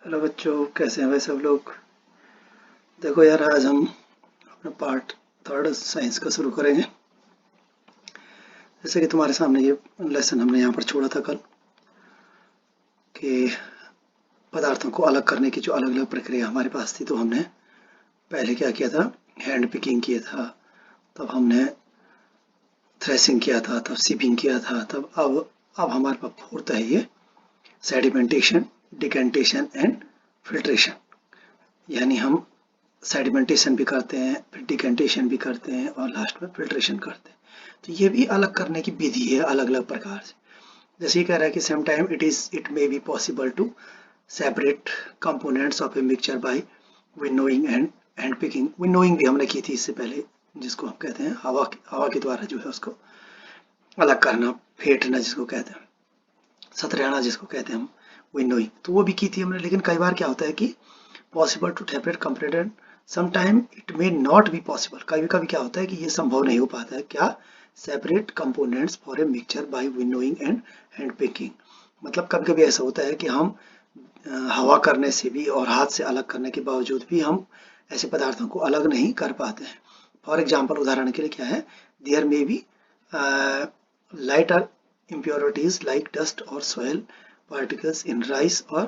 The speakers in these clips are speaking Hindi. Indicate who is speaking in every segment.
Speaker 1: हेलो बच्चों, कैसे हैं भाई सब लोग। देखो यार, आज हम अपना पार्ट थर्ड साइंस का शुरू करेंगे। जैसे कि तुम्हारे सामने ये लेसन हमने यहाँ पर छोड़ा था कल, कि पदार्थों को अलग करने की जो अलग अलग प्रक्रिया हमारे पास थी। तो हमने पहले क्या किया था, हैंड पिकिंग किया था, तब हमने थ्रेसिंग किया था, तब सीपिंग किया था, तब अब हमारे पास फोर्थ है ये सेडिमेंटेशन, डिकेंटेशन एंड फिल्ट्रेशन। यानी हम सेडिमेंटेशन भी करते हैं, फिर डिकेंटेशन भी करते हैं और लास्ट में फिल्ट्रेशन करते हैं। तो ये भी अलग करने की विधि है अलग अलग प्रकार से। जैसे ये कह रहा है कि some time it may be possible to separate components of a mixture by winnowing and picking. Winnowing भी हमने की थी इससे पहले, जिसको हम कहते हैं हवा के द्वारा जो है उसको अलग करना, फेंटना जिसको कहते हैं, सतरना जिसको कहते हैं हम, विनोइंग। तो वो भी की थी हमने। लेकिन कई बार क्या होता है कि possible to separate component, sometime it may not be possible. कभी कभी क्या होता है कि ये संभव नहीं हो पाता है, क्या, separate components for a mixture by winnowing and hand picking. मतलब कभी कभी ऐसा होता है कि हम हवा करने से भी और हाथ से अलग करने के बावजूद भी हम ऐसे पदार्थों को अलग नहीं कर पाते हैं। फॉर एग्जाम्पल, उदाहरण के लिए क्या है, there may be lighter impurities like dust or soil particles in rice or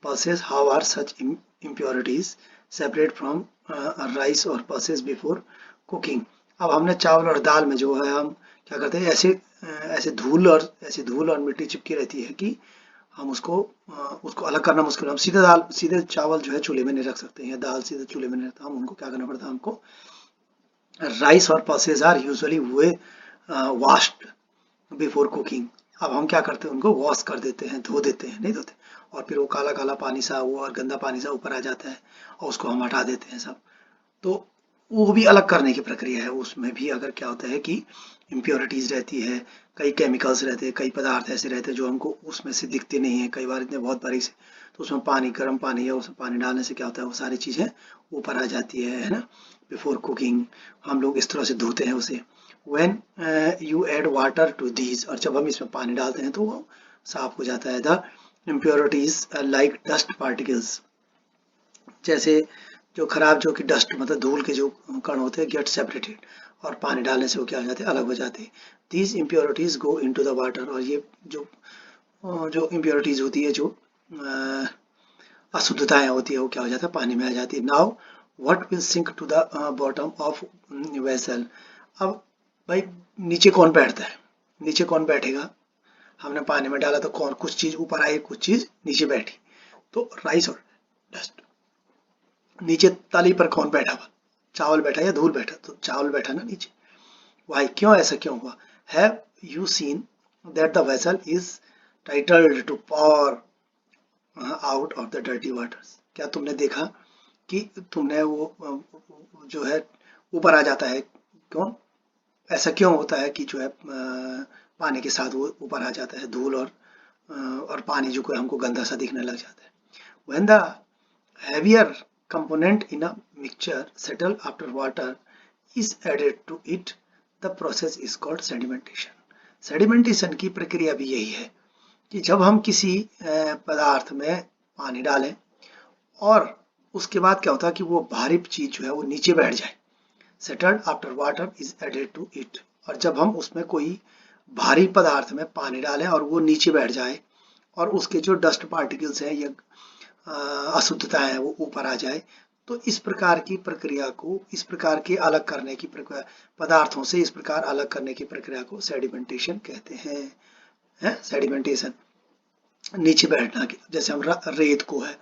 Speaker 1: pulses. How are such impurities separate from rice or pulses before cooking? अब हमने चावल और दाल में जो है हम क्या करते हैं, ऐसे धूल और मिट्टी चिपकी रहती है कि हम उसको अलग करना मुश्किल है। हम सीधे चावल जो है चूल्हे में नहीं रख सकते हैं, या दाल सीधे चूल्हे में नहीं रखता, हम उनको क्या करना पड़ता है, हमको राइस और पल्सेज आर यूजुअली हुए वाश्ड बिफोर कुकिंग। अब हम क्या करते हैं, उनको वॉश कर देते हैं, धो देते हैं, नहीं धोते, और फिर वो काला काला पानी सा, वो और गंदा पानी सा ऊपर आ जाता है और उसको हम हटा देते हैं सब। तो वो भी अलग करने की प्रक्रिया है। उसमें भी अगर क्या होता है कि इम्प्योरिटीज रहती है, कई केमिकल्स रहते हैं, कई पदार्थ ऐसे रहते हैं जो हमको उसमें से दिखते नहीं है, कई बार इतने बहुत बारीक से, तो उसमें पानी, गर्म पानी या उसमें पानी डालने से क्या होता है, वो सारी चीज़ें ऊपर आ जाती है ना, बिफोर कुकिंग। हम लोग इस तरह से धोते हैं उसे। when you add water to these, और जब हम इसमें पानी डालते हैं तो वो साफ हो जाता है। the impurities like dust particles, जैसे जो खराब, जो कि डस्ट मतलब धूल के जो कण होते हैं, गेट सेपरेटेड, और पानी डालने से वो क्या हो जाते हैं, अलग हो जाते हैं। these impurities go into the water, और ये जो impurities होती है, जो अशुद्धताएं होती है, वो क्या हो जाता है, पानी में आ जाती है। Now what will sink to the bottom of vessel. अब भाई, नीचे कौन बैठता है, नीचे कौन बैठेगा, हमने पानी में डाला तो कौन, कुछ चीज ऊपर आई, कुछ चीज नीचे बैठी। तो राइस और डस्ट, नीचे तली पर कौन बैठा हुआ, चावल बैठा या धूल बैठा, तो चावल बैठा ना नीचे। वाई, क्यों, ऐसा क्यों हुआ। Have you seen that the vessel is tilted to pour out of the dirty waters. क्या तुमने देखा कि तुमने वो जो है ऊपर आ जाता है, क्यों, ऐसा क्यों होता है कि जो है पानी के साथ वो ऊपर आ जाता है, धूल और पानी जो कोई हमको गंदा सा दिखने लग जाता है। when the heavier component in a mixture settle after water is added to it, the process is called sedimentation. Sedimentation की प्रक्रिया भी यही है कि जब हम किसी पदार्थ में पानी डालें और उसके बाद क्या होता है कि वो भारी चीज जो है वो नीचे बैठ जाए, settled after water is added to it। और जब हम उसमें कोई भारी पदार्थ में पानी डालें और वो नीचे बैठ जाए और उसके जो डस्ट पार्टिकल्स हैं या अशुद्धता है वो ऊपर आ जाए, तो इस प्रकार की प्रक्रिया को, इस प्रकार के अलग करने की प्रक्रिया, पदार्थों से इस प्रकार अलग करने की प्रक्रिया को सेडिमेंटेशन कहते हैं। सेडिमेंटेशन, नीचे बैठना, जैसे हम रेत को है,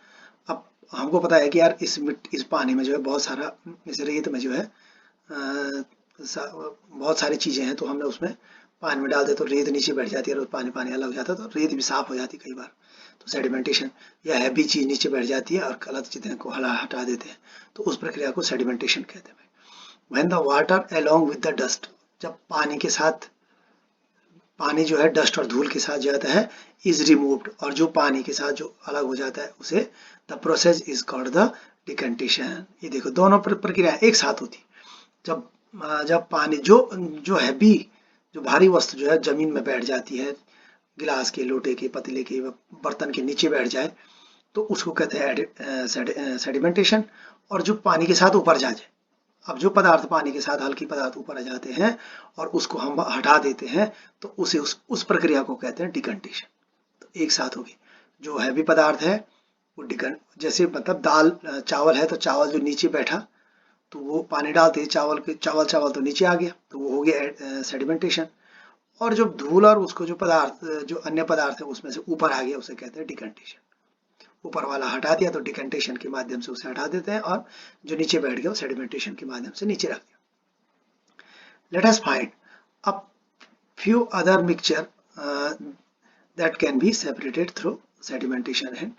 Speaker 1: अब हमको पता है कि यार इस पानी में जो है बहुत सारा, इस रेत में जो है बहुत सारी चीजें हैं, तो हमने उसमें पानी में डाल दे तो रेत नीचे बैठ जाती है और पानी पानी अलग हो जाता है, तो रेत भी साफ हो जाती है कई बार। तो सेडिमेंटेशन, या हैवी चीज नीचे बैठ जाती है और गलत चीजें को हटा देते हैं, तो उस प्रक्रिया को सेडिमेंटेशन कहते हैं। When the water along with the dust, जब पानी के साथ, पानी जो है डस्ट और धूल के साथ जाता है, इज रिमूव्ड, और जो पानी के साथ जो अलग हो जाता है उसे, the process is called the decantation. ये देखो, दोनों प्रक्रिया एक साथ होती। जब जब पानी जो हैवी, जो भारी वस्तु जो है जमीन में बैठ जाती है, गिलास के, लोटे के, पतीले के, बर्तन के नीचे बैठ जाए, तो उसको कहते हैं सेडिमेंटेशन। और जो पानी के साथ ऊपर जा जाए, अब जो पदार्थ पानी के साथ हल्की पदार्थ ऊपर आ जाते हैं और उसको हम हटा देते हैं तो उसे उस प्रक्रिया को कहते हैं डिकंटेशन। तो एक साथ होगी, जो हैवी पदार्थ है वो जैसे मतलब दाल चावल है तो चावल जो नीचे बैठा तो वो पानी डालते ही चावल तो नीचे आ गया, तो वो हो गया सेडिमेंटेशन। और जो धूल और उसको जो पदार्थ जो अन्य पदार्थ है उसमें से ऊपर आ गया उसे कहते हैं डिकंटेशन। ऊपर वाला हटा दिया तो डिकंटेशन के माध्यम से उसे हटा देते हैं, और जो नीचे बैठ गया वो सेडिमेंटेशन के माध्यम से नीचे रख दिया। Let us find a few other mixture that can be separated through sedimentation and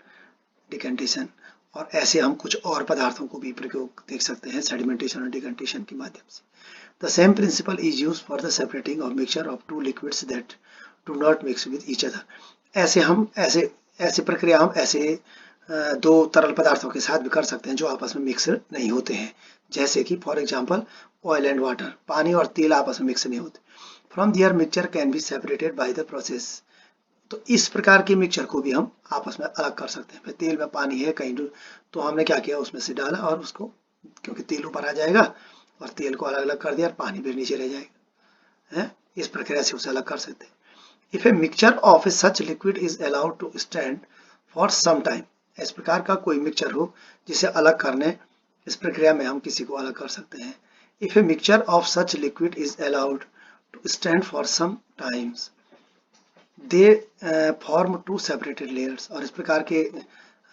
Speaker 1: decantation। और ऐसे हम कुछ और पदार्थों को भी प्रयोग देख सकते हैं सेडिमेंटेशन और डिकंटेशन के माध्यम से। The same principle is used for the separating of mixture of two liquids that do not mix with each other। ऐसे प्रक्रिया हम ऐसे दो तरल पदार्थों के साथ भी कर सकते हैं जो आपस में मिक्स नहीं होते हैं, जैसे कि for example oil and water, पानी और तेल आपस में मिक्स नहीं होते। From their mixture can be separated by the process. तो इस प्रकार के मिक्सचर को भी हम आपस में अलग कर सकते हैं। तेल में पानी है कहीं तो हमने क्या किया, उसमें से डाला और उसको, क्योंकि तेल ऊपर आ जाएगा और तेल को अलग अलग कर दिया और पानी भी नीचे रह जाएगा है। इस प्रक्रिया से उसे अलग कर सकते हैं। If a mixture of a such liquid is allowed to stand for some time, इस प्रकार का कोई मिक्सचर हो जिसे अलग करने, इस प्रक्रिया में हम किसी को अलग कर सकते हैं। If a mixture of such liquid is allowed to stand for some times they form two separated layers. और इस प्रकार के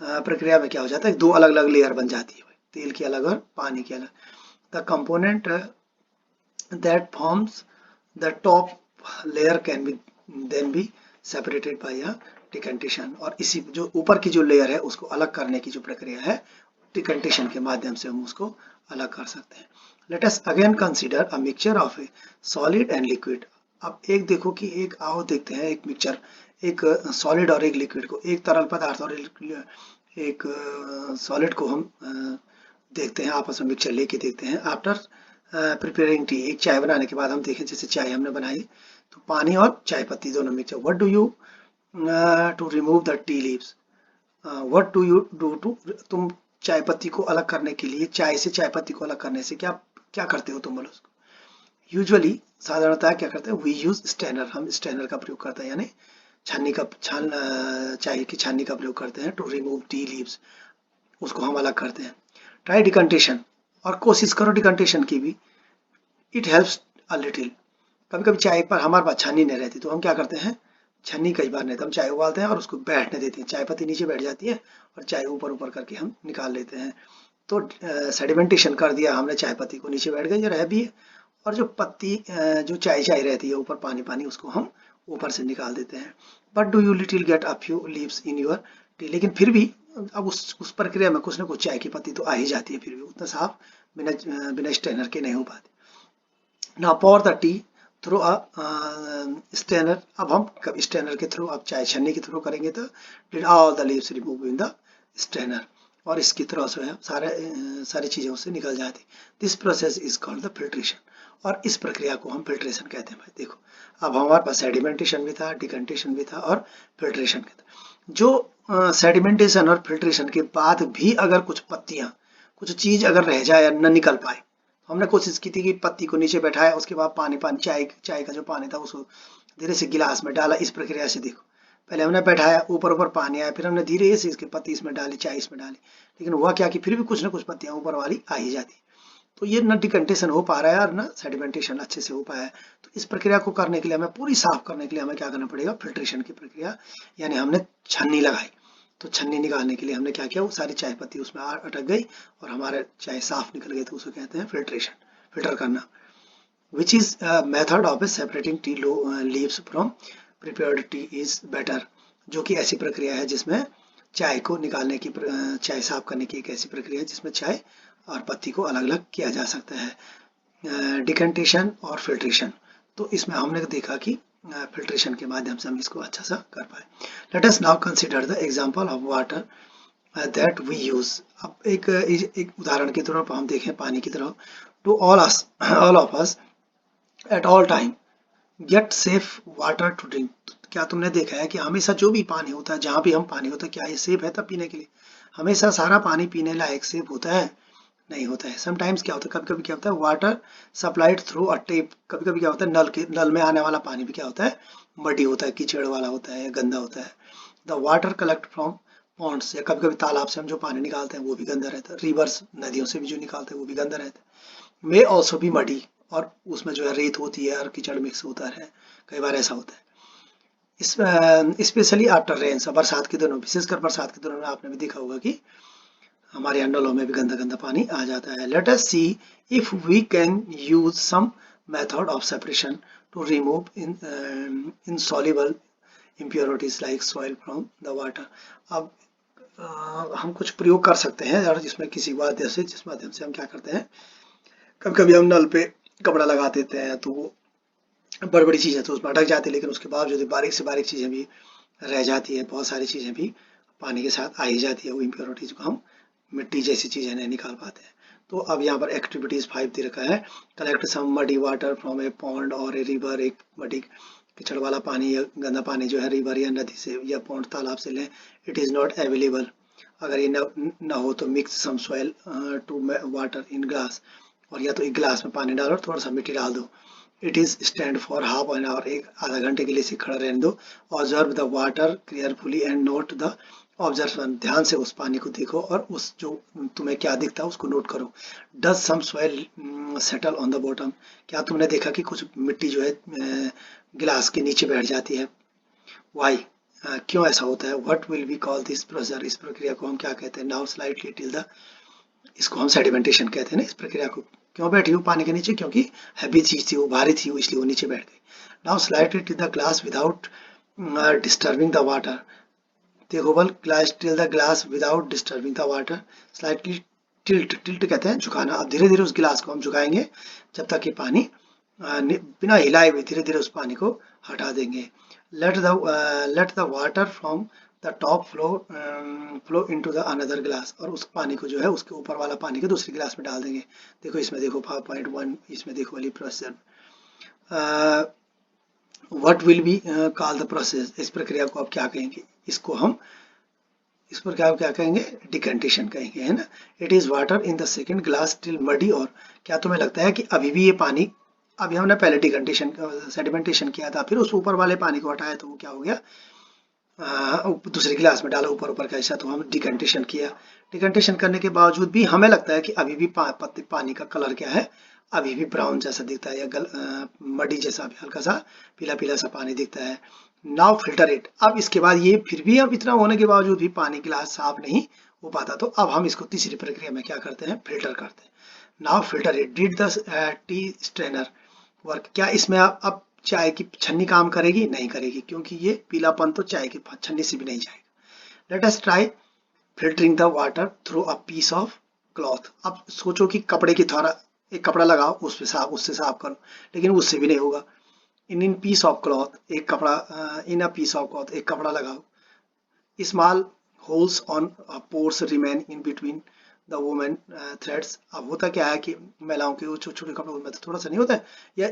Speaker 1: प्रक्रिया में क्या हो जाता है, दो अलग अलग लेयर बन जाती है, तेल की अलग और पानी की अलग। The component that forms the top layer can be then be separated by a decantation. और इसी जो ऊपर की जो लेयर है उसको अलग करने की जो प्रक्रिया है डिकंटेशन के माध्यम से हम उसको अलग कर सकते हैं। Let us again consider a mixture of A solid and liquid. अब एक देखो कि एक आओ देखते हैं एक मिक्सचर, एक सॉलिड और एक लिक्विड को, एक तरल पदार्थ और एक सॉलिड को हम देखते हैं, आपस में मिक्सचर लेके देखते हैं। आफ्टर प्रिपेयरिंग टी, एक चाय बनाने के बाद हम देखें जैसे चाय हमने बनाई तो पानी और चाय पत्ती दोनों मिक्सचर। What do you to remove the tea leaves, what do you do to, तुम चाय पत्ती को अलग करने के लिए, चाय से चाय पत्ती को अलग करने से क्या क्या करते हो तुम बोलो उसको। यूजुअली साधारणतः क्या करते हैं, वी यूज स्टैनर, हम स्टैनर का प्रयोग करते हैं, यानी चाय की छाननी का प्रयोग करते हैं टू रिमूव टी लीव्स, उसको हम अलग करते हैं। ट्राई डिकंटेशन, और कोशिश करो डिकंटेशन की भी, इट हेल्प्स अ लिटिल। कभी कभी चाय पर हमारे पास छाननी नहीं रहती तो हम क्या करते हैं, छन्नी कई बार नहीं तो हम चाय उबालते हैं और उसको बैठने देते हैं, चाय पत्ती नीचे बैठ जाती है और चाय ऊपर ऊपर करके हम निकाल लेते हैं। तो सेडिमेंटेशन कर दिया हमने, चाय पत्ती को नीचे बैठ गई, रह भी है, और जो पत्ती जो चाय रहती है ऊपर पानी पानी, उसको हम ऊपर से निकाल देते हैं। But do you little get a few leaves in your T, लेकिन फिर भी अब उस प्रक्रिया में कुछ ना कुछ चाय की पत्ती तो आ ही जाती है, फिर भी उतना साफ बिना स्टेनर के नहीं हो पाती। Now pour the tea through a strainer, अब हम कब स्टेनर के थ्रू, अब चाय छन्नी के थ्रू करेंगे तो did all the leaves remove in the strainer, और इसकी तरह से सारी चीजें उससे निकल जाती। This process is called the filtration, और इस प्रक्रिया को हम फिल्ट्रेशन कहते हैं। भाई देखो, अब हमारे पास सेडिमेंटेशन भी था, डिकंटेशन भी था और फिल्ट्रेशन भी था। जो सेडिमेंटेशन और फिल्ट्रेशन के बाद भी अगर कुछ पत्तियां, कुछ चीज अगर रह जाए या न निकल पाए, हमने कोशिश की थी कि पत्ती को नीचे बैठाया, उसके बाद पानी चाय का जो पानी था उसको धीरे से गिलास में डाला। इस प्रक्रिया से देखो, पहले हमने बैठाया, ऊपर ऊपर पानी आया, फिर हमने धीरे से इसकी पत्ती इसमें डाली, चाय इसमें डाली, लेकिन हुआ क्या कि फिर भी कुछ ना कुछ पत्तियां ऊपर वाली आ ही जाती। तो ये न डिकंटेशन हो पा रहा है और न सेडिमेंटेशन अच्छे से हो पाया है। तो इस प्रक्रिया को करने के लिए हमें, पूरी साफ करने के लिए हमें क्या करना पड़ेगा, फिल्ट्रेशन की प्रक्रिया, यानी हमने छन्नी लगाई। तो छन्नी निकालने के लिए हमने क्या किया, वो सारी चाय पत्ती उसमें अटक गई और हमारे चाय साफ निकल गई, तो उसे कहते हैं फिल्ट्रेशन, फिल्टर करना। Which is method of separating tea leaves from prepared T is better, जो कि ऐसी प्रक्रिया है जिसमें चाय को निकालने की, चाय साफ करने की एक ऐसी प्रक्रिया है जिसमें चाय और पत्ती को अलग अलग किया जा सकता है। डिकंटेशन और फिल्ट्रेशन, तो इसमें हमने देखा कि फिल्ट्रेशन के माध्यम से हम इसको अच्छा सा कर पाए। Let us now consider the example of water that we use. अब एक उदाहरण की तरफ हम देखें पानी की तरफ। To all of us at all time get safe water to drink, क्या तुमने देखा है कि हमेशा जो भी पानी होता है, जहाँ भी हम पानी होता है, क्या ये सेफ है तब पीने के लिए? हमेशा सारा पानी पीने लायक सेफ होता है? नहीं होता है। समटाइम्स क्या होता है, कभी कभी क्या होता है, water supplied through a tape, कभी कभी क्या होता है, नल में आने वाला पानी भी क्या होता है, मडी होता है, कीचड़ वाला होता है, गंदा होता है। The water collect from ponds, या कभी कभी तालाब से हम जो पानी निकालते हैं वो भी गंदा रहता है। रिवर्स, नदियों से भी जो निकालते हैं वो भी गंदा रहता है। मे ऑल्सो भी मडी, और उसमें जो है रेत होती है और कीचड़ मिक्स होता है, कई बार ऐसा होता है। स्पेशली आफ्टर रेन्स, बरसात के दिनों, विशेषकर बरसात के दिनों में आपने भी देखा होगा कि हमारे यहाँ नलों में भी गंदा गंदा पानी आ जाता है। Let us see if we can use some method of separation to remove insoluble impurities like soil from the water। अब हम कुछ प्रयोग कर सकते हैं और जिसमें किसी माध्यम से, जिस माध्यम से हम क्या करते हैं, कभी कभी हम नल पे कपड़ा लगा देते हैं तो वो बड़ी बड़ी चीज़ें तो उसमें अटक जाती है, लेकिन उसके बावजूद बारीक से बारीक चीज़ें भी रह जाती है, बहुत सारी चीज़ें भी पानी के साथ आ ही जाती है। वो इम्प्योरिटीज को हम मिट्टी जैसी चीज़ें नहीं निकाल पाते हैं। तो अब यहाँ पर एक्टिविटीज 5 दे रखा है। Collect some muddy water from a pond और ए रिवर, एक मडी कीचड़ वाला पानी या गंदा पानी जो है रिवर या नदी से या पॉन्ड तालाब से लें। इट इज़ नॉट अवेलेबल, अगर ये न हो तो mix some soil to water in glass, और या तो एक गिलास में पानी डालो और थोड़ा सा मिट्टी डाल दो। It is stand for half an hour, एक आधा घंटे के लिए इसे खड़ा रहने दो। Observe the water carefully and note the observation, ध्यान से उस पानी को देखो और उस जो तुम्हें क्या दिखता है उसको नोट करो। Does some soil settle on the bottom, क्या तुमने देखा कि कुछ मिट्टी जो है गिलास के नीचे बैठ जाती है? वाई, क्यों ऐसा होता है? What will be call this process, इस प्रक्रिया को हम क्या कहते हैं? नाउ स्लाइटली टिल द, इसको हम सेडिमेंटेशन कहते हैं ना इस प्रक्रिया को। क्यों बैठी हूँ पानी के नीचे? क्योंकि हैवी चीज थी, वो भारी थी, वो इसलिए वो नीचे बैठ गई। Now slide it in the glass without disturbing the water, देखो बल glass till the glass without disturbing the water. Slightly tilt, tilt कहते हैं झुकाना। अब धीरे धीरे उस गिलास को हम झुकाएंगे जब तक कि पानी बिना हिलाए हुए धीरे धीरे उस पानी को हटा देंगे। Let the water from the top flow into the another glass, और उस पानी को जो है उसके ऊपर वाला पानी के दूसरे गिलास में डाल देंगे। देखो इसमें देखो 5.1, इसमें देखो वाली process. What will be call the process, इस प्रक्रिया को आप क्या कहेंगे? इसको हम इस पर क्या कहेंगे? डिकंटेशन कहेंगे, है ना। It is water in the second glass till muddy, और क्या तुम्हें लगता है कि अभी भी ये पानी, अभी हमने पहले डिकंटेशन सेडिमेंटेशन किया था, फिर उस ऊपर वाले पानी को हटाया तो वो क्या हो गया, दूसरे गिलास में डाला ऊपर ऊपर का हिस्सा, तो हम डिकंटेशन किया। डिकंटेशन करने के बावजूद भी हमें लगता है कि अभी भी पानी का कलर क्या है, अभी भी ब्राउन जैसा दिखता है, या मडी जैसा भी हल्का सा पीला पीला सा पानी दिखता है। नाउ फिल्टर इट, अब इसके बाद ये फिर भी अब इतना होने के बावजूद भी पानी गिलास साफ नहीं हो पाता, तो अब हम इसको तीसरी प्रक्रिया में क्या करते हैं? फिल्टर करते हैं। Now filter it, did the T strainer work, क्या इसमें अब चाय की छन्नी काम करेगी? नहीं करेगी, क्योंकि ये पीलापन तो चाय की छन्नी से भी नहीं जाएगा। Let us try filtering the water through a piece of cloth, अब सोचो कि कपड़े की थोड़ा एक कपड़ा लगाओ, उससे साफ करो, लेकिन उससे भी नहीं होगा। इन पीस ऑफ क्लॉथ, एक कपड़ा, इन अ पीस ऑफ क्लॉथ, एक कपड़ा लगाओ। Small holes on pores remain in between the women threads, अब होता क्या है कि महिलाओं के छोटे छोटे कपड़ों में तो थोड़ा सा नहीं होता है,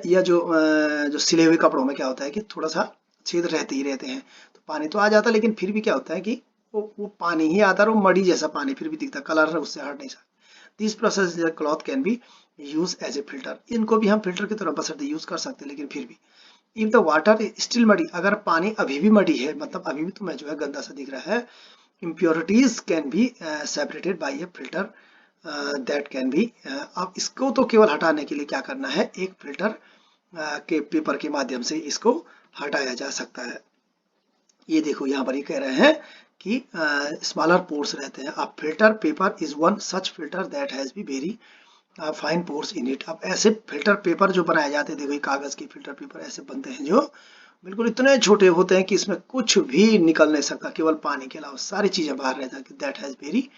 Speaker 1: या जो सिले हुए कपड़ों में क्या होता है कि थोड़ा सा छेद रहते ही रहते हैं, तो पानी तो आ जाता है, लेकिन फिर भी क्या होता है कि वो पानी ही आता है, और वो मड़ी जैसा पानी फिर भी दिखता है, कलर उससे हट नहीं सकता। This process cloth can be use as a filter, इनको भी हम फिल्टर की तरह बसरते यूज कर सकते हैं, लेकिन फिर भी if the water still muddy, अगर पानी अभी भी मडी है, मतलब अभी भी तुम्हें जो है गंदा सा दिख रहा है, impurities can be separated by a filter that can be, अब इसको तो केवल हटाने के लिए क्या करना है? एक फिल्टर के पेपर के माध्यम से इसको हटाया जा सकता है। ये देखो यहाँ पर ये कह रहे हैं कि स्मॉलर पोर्स रहते हैं। अब filter paper is one such filter that has be very fine pores in it, अब ऐसे फिल्टर पेपर जो बनाए जाते हैं, देखो कागज के फिल्टर पेपर ऐसे बनते हैं जो बिल्कुल इतने छोटे होते हैं कि इसमें कुछ भी निकल नहीं सकता, केवल पानी के अलावा सारी चीजें बाहर रह जाती। That has very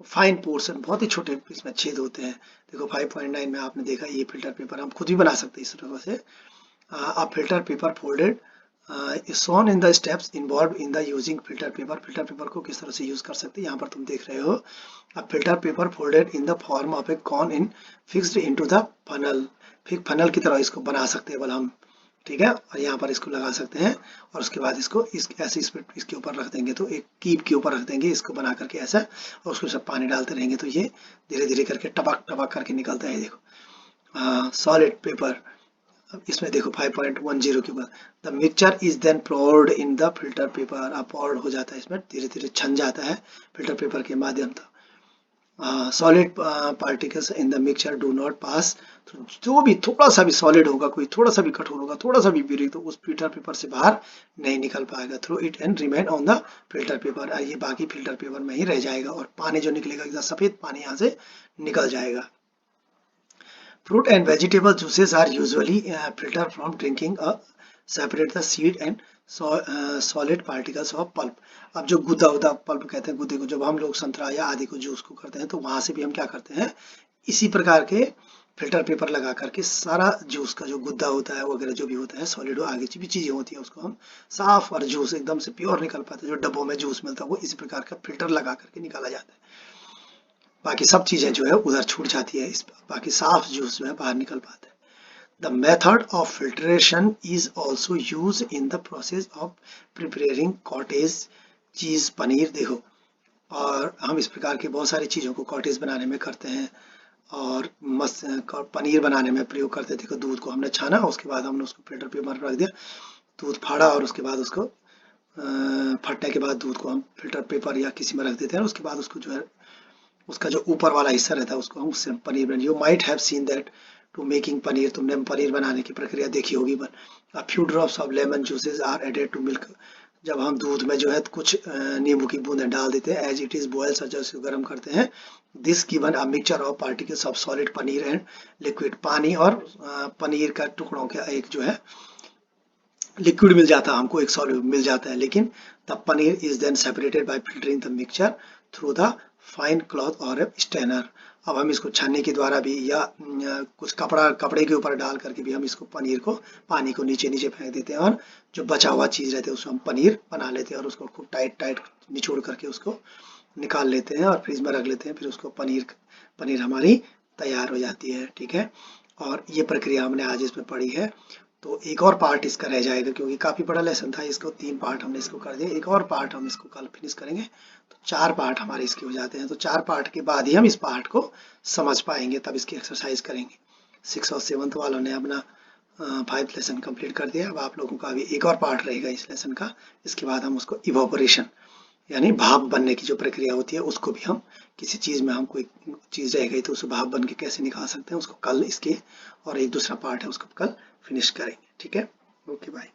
Speaker 1: fine portion, बहुत ही छोटे इसमें छेद होते हैं। देखो 5.9 में आपने देखा, ये फिल्टर पेपर हम खुद भी बना सकते हैं इस तरह से। अब filter paper folded shown in the steps involved in the using filter paper, filter paper को किस तरह से यूज कर सकते हैं यहाँ पर तुम देख रहे हो। अब filter paper folded in the form of a cone in fixed into the funnel, फिर फनल की तरह इसको बना सकते हैं, हम ठीक है। और यहाँ पर इसको लगा सकते हैं और उसके बाद इसको ऐसे इसके ऊपर रख देंगे, तो एक कीप के ऊपर रख देंगे इसको बना करके ऐसा, और उसको सब पानी डालते रहेंगे तो ये धीरे धीरे करके टपक टपक करके निकलता है। देखो सॉलिड पेपर, अब इसमें देखो 5.10 के ऊपर the mixture is then poured in the filter paper. अब पोर्ड हो जाता है, इसमें धीरे धीरे छन जाता है फिल्टर पेपर के माध्यम से। Solid particles in the mixture do not pass, तो जो भी थोड़ा सा भी सॉलिड होगा, कोई थोड़ा सा भी कठोर होगा, थोड़ा सा भी बारीक, तो उस फिल्टर पेपर से बाहर नहीं निकल पाएगा through it and remain on the filter paper. ये बाकी फिल्टर पेपर में ही रह जाएगा और पानी जो निकलेगा एकदम सफेद पानी यहाँ से निकल जाएगा। Fruit and vegetable juices are usually filtered from drinking separate the seed and solid particles of pulp। अब जो गुदा उदा पल्प कहते हैं गुदे को, जब हम लोग संतरा या आदि को जूस को करते हैं तो वहां से भी हम क्या करते हैं, इसी प्रकार के फिल्टर पेपर लगा करके सारा जूस का जो गुद्दा होता है वगैरह जो भी होता है सॉलिड आगे भी चीजें होती है उसको हम साफ और जूस एकदम से प्योर निकल पाते हैं। जो डब्बों में जूस मिलता है वो इसी प्रकार का फिल्टर लगा करके निकाला जाता है। बाकी सब चीजें जो है उधर छूट जाती है, इस बाकी साफ जूस जो है बाहर निकल पाता है। The method of filtration is also use in the process of preparing cottage cheese paneer. देखो, और हम इस प्रकार के बहुत सारी चीजों को कॉटेज बनाने में करते हैं और मस्त पनीर बनाने में प्रयोग करते हैं। देखो, दूध को हमने छाना, उसके बाद हमने उसको फिल्टर पेपर रख दिया, दूध फाड़ा और उसके बाद उसको फटने के बाद दूध को हम फिल्टर पेपर या किसी में रख देते हैं, उसके बाद उसको जो है उसका जो ऊपर वाला हिस्सा रहता है उसको हम उससे पनीर बन, you might have seen that to making paneer, तुमने पनीर बनाने की प्रक्रिया देखी होगी। But a few drops of lemon juices are added to milk, जब हम दूध में जो है कुछ नींबू की बूंदें डाल देते हैं एज इट इज बॉयल, सच उसको गर्म करते हैं। This given a mixture of particles of solid paneer and liquid, पानी और पनीर का टुकड़ों का एक जो है लिक्विड मिल जाता है हमको, एक सॉलिड मिल जाता है, लेकिन the paneer is then separated by filtering the mixture through the fine cloth और स्टेनर। अब हम इसको छानने के द्वारा भी या कुछ कपड़े के ऊपर डाल करके भी हम इसको पनीर को पानी को नीचे नीचे फेंक देते हैं और जो बचा हुआ चीज रहते हैं उसको हम पनीर बना लेते हैं और उसको खूब टाइट टाइट निचोड़ करके उसको निकाल लेते हैं और फ्रिज में रख लेते हैं, फिर उसको पनीर हमारी तैयार हो जाती है। ठीक है, और ये प्रक्रिया हमने आज इसमें पढ़ी है। तो एक और पार्ट इसका रह जाएगा क्योंकि काफी बड़ा लेसन था, इसको 3 पार्ट हमने इसको कर दिया, एक और पार्ट हम इसको कल फिनिश करेंगे, तो 4 पार्ट हमारे इसके हो जाते हैं। तो 4 पार्ट के बाद ही हम इस पार्ट को समझ पाएंगे, तब इसकी एक्सरसाइज करेंगे। 6 और 7th वालों ने अपना 5th लेसन कंप्लीट कर दिया। अब आप लोगों का अभी एक और पार्ट रहेगा इस लेसन का, इसके बाद हम उसको इवोपोरेशन यानी भाप बनने की जो प्रक्रिया होती है उसको भी हम, किसी चीज में हम कोई चीज रह गई तो उसे भाप बन के कैसे निकाल सकते हैं उसको कल इसके, और एक दूसरा पार्ट है उसको कल फिनिश करेंगे। ठीक है, ओके बाय।